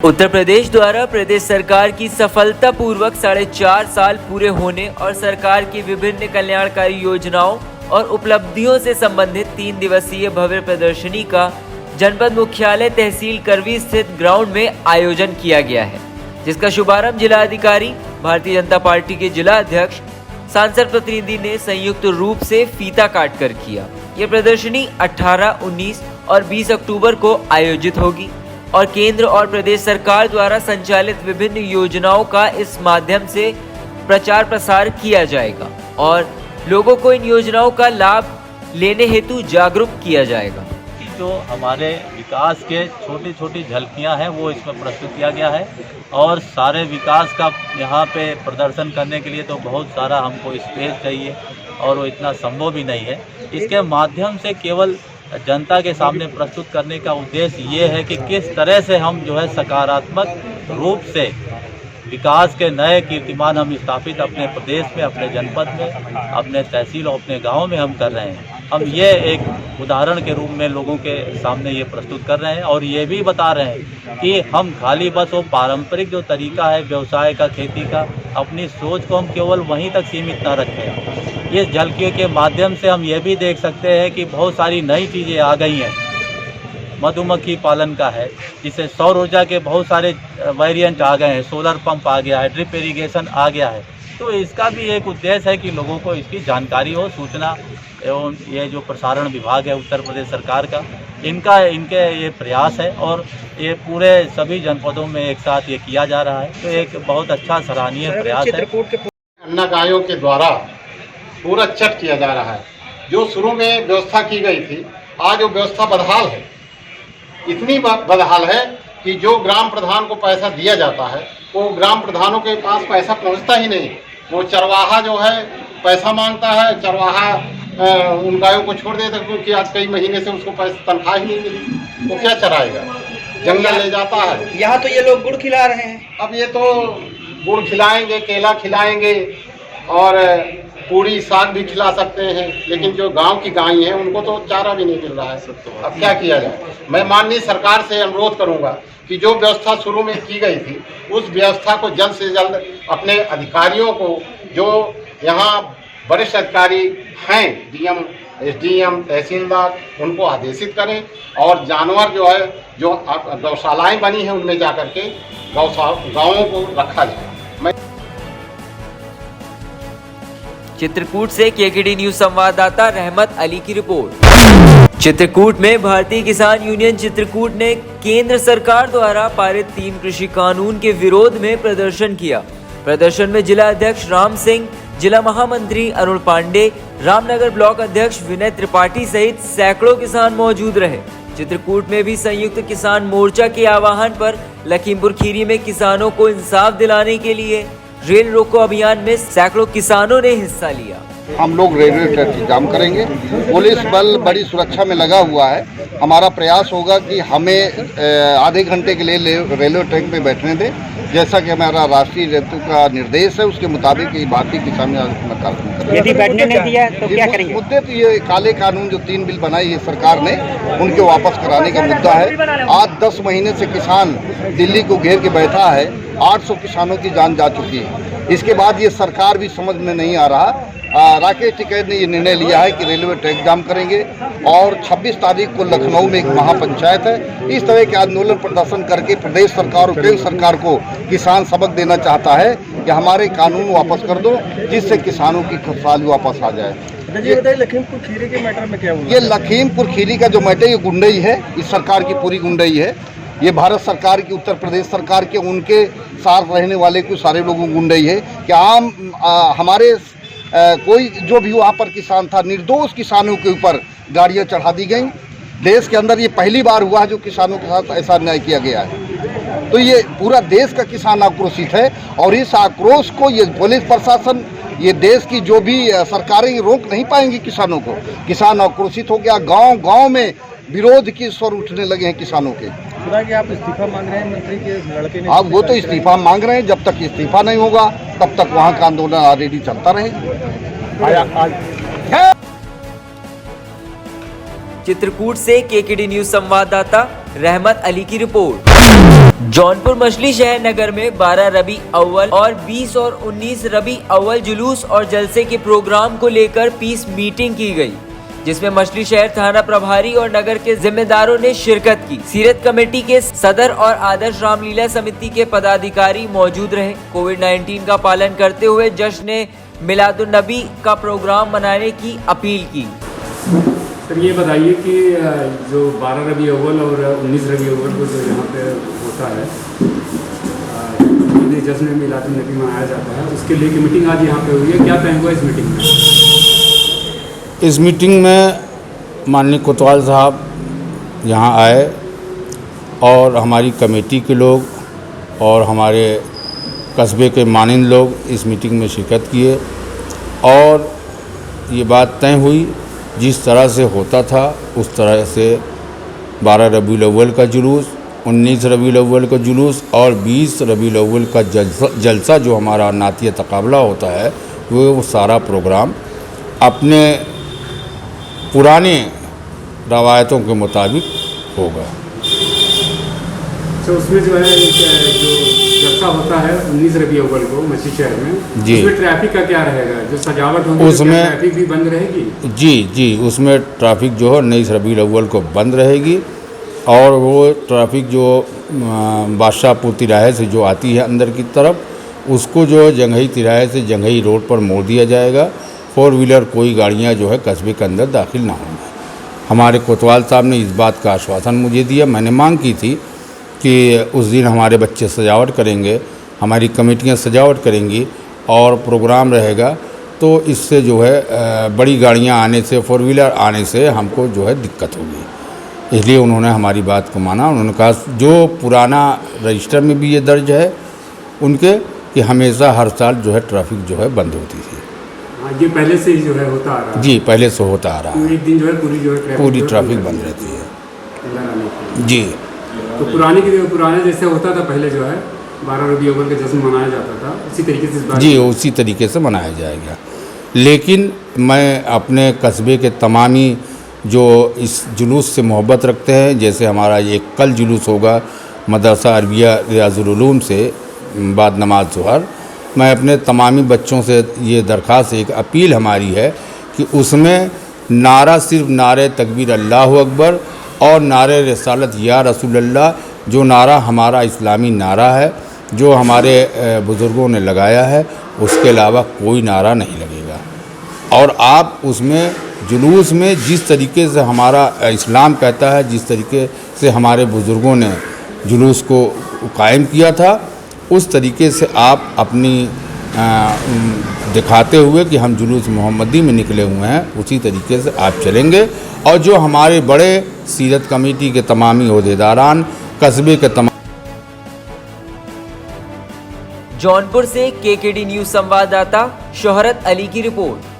उत्तर प्रदेश द्वारा प्रदेश सरकार की सफलतापूर्वक 4.5 साल पूरे होने और सरकार की विभिन्न कल्याणकारी योजनाओं और उपलब्धियों से संबंधित 3 दिवसीय भव्य प्रदर्शनी का जनपद मुख्यालय तहसील करवी स्थित ग्राउंड में आयोजन किया गया है, जिसका शुभारंभ जिलाधिकारी भारतीय जनता पार्टी के जिला अध्यक्ष सांसद प्रतिनिधि ने संयुक्त रूप से फीता काट कर किया। ये प्रदर्शनी 18, 19 और 20 अक्टूबर को आयोजित होगी और केंद्र और प्रदेश सरकार द्वारा संचालित विभिन्न योजनाओं का इस माध्यम से प्रचार प्रसार किया जाएगा और लोगों को इन योजनाओं का लाभ लेने हेतु जागरूक किया जाएगा। जो हमारे विकास के छोटी छोटी झलकियां हैं वो इसमें प्रस्तुत किया गया है और सारे विकास का यहाँ पे प्रदर्शन करने के लिए तो बहुत सारा हमको स्पेस चाहिए और वो इतना संभव भी नहीं है। इसके माध्यम से केवल जनता के सामने प्रस्तुत करने का उद्देश्य ये है कि किस तरह से हम जो है सकारात्मक रूप से विकास के नए कीर्तिमान हम स्थापित अपने प्रदेश में, अपने जनपद में, अपने तहसील और अपने गांव में हम कर रहे हैं। हम ये एक उदाहरण के रूप में लोगों के सामने ये प्रस्तुत कर रहे हैं और ये भी बता रहे हैं कि हम खाली बस वो पारंपरिक जो तरीका है व्यवसाय का, खेती का, अपनी सोच को हम केवल वहीं तक सीमित न रखें। इस झलकियों के माध्यम से हम ये भी देख सकते हैं कि बहुत सारी नई चीज़ें आ गई हैं। मधुमक्खी पालन का है, जिससे सौर ऊर्जा के बहुत सारे वेरिएंट आ गए हैं, सोलर पंप आ गया है, ड्रिप इरिगेशन आ गया है। तो इसका भी एक उद्देश्य है कि लोगों को इसकी जानकारी हो। सूचना एवं ये जो प्रसारण विभाग है उत्तर प्रदेश सरकार का, इनके ये प्रयास है और ये पूरे सभी जनपदों में एक साथ ये किया जा रहा है। तो एक बहुत अच्छा सराहनीय प्रयास है। अन्नगायों के द्वारा पूरा चट किया जा रहा है। जो शुरू में व्यवस्था की गई थी, आज वो व्यवस्था बदहाल है। इतनी बदहाल है कि जो ग्राम प्रधान को पैसा दिया जाता है वो ग्राम प्रधानों के पास पैसा पहुंचता ही नहीं। वो चरवाहा जो है पैसा मांगता है, चरवाहा उन गायों को छोड़ देता है क्योंकि आज कई महीने से उसको पैसा तनख्वाह ही नहीं मिली। वो क्या चराएगा? जंगल ले जाता है। यहाँ तो ये लोग गुड़ खिला रहे हैं। अब ये तो गुड़ खिलाएंगे, केला खिलाएंगे और पूरी साग भी खिला सकते हैं, लेकिन जो गांव की गाय हैं उनको तो चारा भी नहीं मिल रहा है। अब क्या किया जाए? मैं माननीय सरकार से अनुरोध करूंगा कि जो व्यवस्था शुरू में की गई थी उस व्यवस्था को जल्द से जल्द अपने अधिकारियों को, जो यहाँ वरिष्ठ अधिकारी हैं, डीएम, एसडीएम, तहसीलदार, उनको आदेशित करें और जानवर जो है, जो गौशालाएं बनी हैं उनमें जा करके गाँवों को रखा जाए। चित्रकूट से केकेडी न्यूज संवाददाता रहमत अली की रिपोर्ट। चित्रकूट में भारतीय किसान यूनियन चित्रकूट ने केंद्र सरकार द्वारा पारित 3 कृषि कानून के विरोध में प्रदर्शन किया। प्रदर्शन में जिला अध्यक्ष राम सिंह, जिला महामंत्री अरुण पांडे, रामनगर ब्लॉक अध्यक्ष विनय त्रिपाठी सहित सैकड़ों किसान मौजूद रहे। चित्रकूट में भी संयुक्त किसान मोर्चा के आह्वान पर लखीमपुर खीरी में किसानों को इंसाफ दिलाने के लिए रेल रोको अभियान में सैकड़ों किसानों ने हिस्सा लिया। हम लोग रेलवे ट्रैक जाम करेंगे। पुलिस बल बड़ी सुरक्षा में लगा हुआ है। हमारा प्रयास होगा कि हमें आधे घंटे के लिए रेलवे ट्रैक पे बैठने दें, जैसा कि हमारा राष्ट्रीय नेतृत्व का निर्देश है। उसके मुताबिक ये भारतीय किसान कार्यक्रम करेंगे। यदि बैठने नहीं दिया तो क्या करेंगे? मुद्दे तो ये काले कानून जो 3 बिल बनाई है सरकार ने, उनके वापस कराने का मुद्दा है। आज 10 महीने से किसान दिल्ली को घेर के बैठा है। 800 किसानों की जान जा चुकी है। इसके बाद ये सरकार भी समझ में नहीं आ रहा। राकेश टिकैत ने ये निर्णय लिया है कि रेलवे ट्रैक जाम करेंगे और 26 तारीख को लखनऊ में एक महापंचायत है। इस तरह के आंदोलन प्रदर्शन करके प्रदेश सरकार और केंद्र सरकार को किसान सबक देना चाहता है कि हमारे कानून वापस कर दो, जिससे किसानों की खुशहाली वापस आ जाए। ये लखीमपुर खीरी के मैटर में क्या हुआ? ये लखीमपुर खीरी का जो मैटर, ये गुंडई है। इस सरकार की पूरी गुंडई है। ये भारत सरकार की, उत्तर प्रदेश सरकार के, उनके साथ रहने वाले कुछ सारे लोगों गुंडई है कि हमारे कोई जो भी वहाँ पर किसान था, निर्दोष किसानों के ऊपर गाड़ियाँ चढ़ा दी गई। देश के अंदर ये पहली बार हुआ है जो किसानों के साथ ऐसा अन्याय किया गया है। तो ये पूरा देश का किसान आक्रोशित है और इस आक्रोश को ये पुलिस प्रशासन, ये देश की जो भी सरकारें रोक नहीं पाएंगी किसानों को। किसान आक्रोशित हो गया। गांव-गांव में विरोध की स्वर उठने लगे हैं किसानों के। कि आप इस्तीफा मांग रहे हैं मंत्री के लड़के ने? अब वो तो इस्तीफा मांग रहे हैं। जब तक इस्तीफा नहीं होगा तब तक वहाँ का आंदोलन ऑलरेडी चलता रहेगा। चित्रकूट से केकेडी न्यूज संवाददाता रहमत अली की रिपोर्ट। जौनपुर मछली शहर नगर में 12 रबी अव्वल और 20 और 19 रबी अव्वल जुलूस और जलसे के प्रोग्राम को लेकर पीस मीटिंग की गई, जिसमें मछली शहर थाना प्रभारी और नगर के जिम्मेदारों ने शिरकत की। सीरत कमेटी के सदर और आदर्श रामलीला समिति के पदाधिकारी मौजूद रहे। कोविड-19 का पालन करते हुए जश्न मिलादुन नबी का प्रोग्राम मनाने की अपील की। सर ये बताइए कि जो 12 रबी अव्वल और 19 रबी अव्वल को जो यहाँ पे होता है, जश्न मिलादुन नबी मनाया जाता है, उसके लिए की मीटिंग आज यहाँ पे हुई है। क्या तय हुआ इस मीटिंग में? इस मीटिंग में माननीय कोतवाल साहब यहाँ आए और हमारी कमेटी के लोग और हमारे कस्बे के मानिंद लोग इस मीटिंग में शिरकत किए और ये बात तय हुई जिस तरह से होता था उस तरह से 12 रबीउल अव्वल का जुलूस, 19 रबीउल अव्वल का जुलूस और 20 रबीउल अव्वल का जलसा जो हमारा नातिया तकाबला होता है वो सारा प्रोग्राम अपने पुराने रवायतों के मुताबिक होगा। तो उसमें जो है जो जलसा होता है 19 रबी अव्वल को मछली शहर में, जी, उसमें ट्रैफिक का क्या रहेगा? जो सजावट होगी उसमें ट्रैफिक भी बंद रहेगी? जी, उसमें ट्रैफिक जो है 19 रबीउल अव्वल को बंद रहेगी और वो ट्रैफिक जो बादशाहपुर तिराहे से जो आती है अंदर की तरफ उसको जो है जंघई तिराहे से जंघई रोड पर मोड़ दिया जाएगा। 4 व्हीलर कोई गाड़ियाँ जो है कस्बे के अंदर दाखिल ना होंगी। हमारे कोतवाल साहब ने इस बात का आश्वासन मुझे दिया। मैंने मांग की थी कि उस दिन हमारे बच्चे सजावट करेंगे, हमारी कमेटियाँ सजावट करेंगी और प्रोग्राम रहेगा, तो इससे जो है बड़ी गाड़ियाँ आने से 4 व्हीलर आने से हमको जो है दिक्कत होगी। इसलिए उन्होंने हमारी बात को माना। उन्होंने कहा जो पुराना रजिस्टर में भी ये दर्ज है उनके कि हमेशा हर साल जो है ट्रैफिक जो है बंद होती थी। ये पहले से ही जो है होता आ रहा है? जी, पहले से होता आ रहा है। एक दिन जो है पूरी ट्रैफिक बंद रहती है। जी, तो पुराने जैसे होता था पहले जो है 12 रबी अव्वल का जश्न मनाया जाता था, उसी तरीके से इस बार जी उसी तरीके से मनाया जाएगा। लेकिन मैं अपने कस्बे के तमामी जो इस जुलूस से मोहब्बत रखते हैं, जैसे हमारा ये कल जुलूस होगा मदरसा अरबिया रियाजुल उलूम से बाद नमाज ज़ोहर, मैं अपने तमामी बच्चों से ये दरख्वास्त, एक अपील हमारी है कि उसमें नारा सिर्फ नारे तकबीर अल्लाहु अकबर और नारे रिसालत या रसूल अल्लाह, जो नारा हमारा इस्लामी नारा है जो हमारे बुज़ुर्गों ने लगाया है, उसके अलावा कोई नारा नहीं लगेगा। और आप उसमें जुलूस में जिस तरीके से हमारा इस्लाम कहता है, जिस तरीके से हमारे बुज़ुर्गों ने जुलूस को कायम किया था, उस तरीके से आप अपनी दिखाते हुए कि हम जुलूस मोहम्मदी में निकले हुए हैं, उसी तरीके से आप चलेंगे। और जो हमारे बड़े सीरत कमेटी के तमामी ओहदेदारान, कस्बे के तमाम। जौनपुर से केकेडी न्यूज़ संवाददाता शोहरत अली की रिपोर्ट।